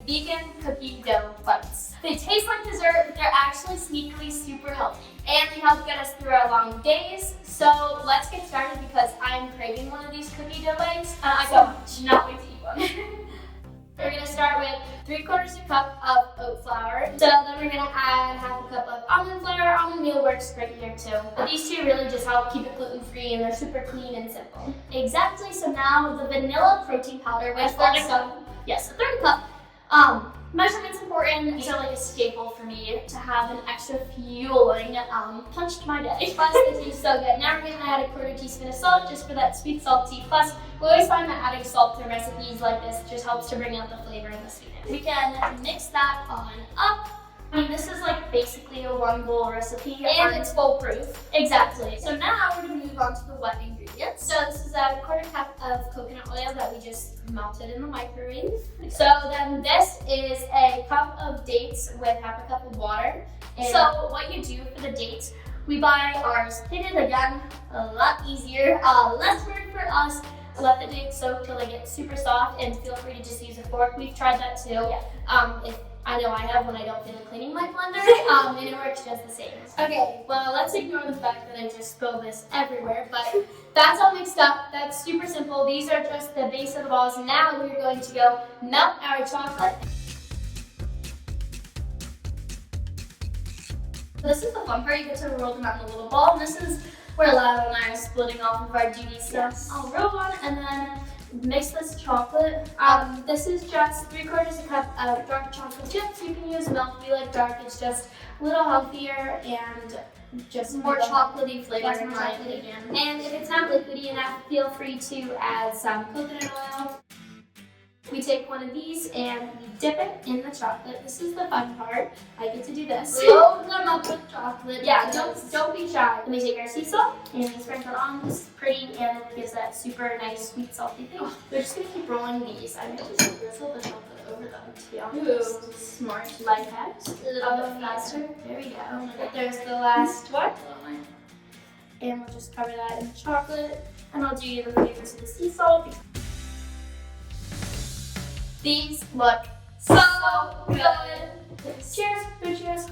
vegan cookie dough bites. They taste like dessert, but they're actually sneakily super healthy. And they help get us through our long days. So let's get started because I'm craving one of these cookie dough bites. I cannot wait to eat one. We're gonna start with 3/4 cup of oat flour. So then we're gonna add 1/2 cup of almond flour. Almond meal works great here too. But these two really just help keep it gluten-free and they're super clean and simple. Exactly, so now the vanilla protein powder, which also, yes, a 1/3 cup. Measurement's important. These are like a staple for me to have an extra fueling punch to my day. Plus, they taste so good. Now we're gonna add a 1/4 teaspoon of salt just for that sweet salty. Plus, we always find that adding salt to recipes like this just helps to bring out the flavor and the sweetness. We can mix that on up. I mean, this is like basically a 1 bowl recipe. And it's foolproof. Exactly. So now we're gonna move on to the wet ingredients. So this is a 1/4 cup of coconut oil that we just melted in the microwave. So then this is a cup of dates with 1/2 cup of water. And so what you do for the dates, we buy ours pitted, again, a lot easier, less work for us. Let the dates soak till they get super soft and feel free to just use a fork. We've tried that too. Yeah. I know I have when I don't feel like cleaning my blender, and it works just the same. Okay, well, let's ignore the fact that I just spilled this everywhere, but that's all mixed up. That's super simple. These are just the base of the balls. Now we're going to go melt our chocolate. This is the fun part. You get to roll them out in a little ball, and this is where Lyla and I are splitting off of our duties. So I'll roll one and then mix this chocolate. This is just 3/4 cup of dark chocolate chips. You can use milk if you like dark. It's just a little healthier and just more chocolatey flavor in my opinion. And if it's not liquidy enough, feel free to add some coconut oil. We take one of these and we dip it in the chocolate. This is the fun part. I get to do this. Load them up with chocolate. Yeah, don't be shy. Then we take our sea salt and we sprinkle it on. This is pretty and it gives that super nice sweet salty thing. We're just gonna keep rolling these. I might just drizzle the chocolate over them, to be honest. Ooh, smart life hacks. A little bit faster. There we go. There's the last one. And we'll just cover that in chocolate. And I'll do the flavors of the sea salt. These look so good. Cheers. Cheers.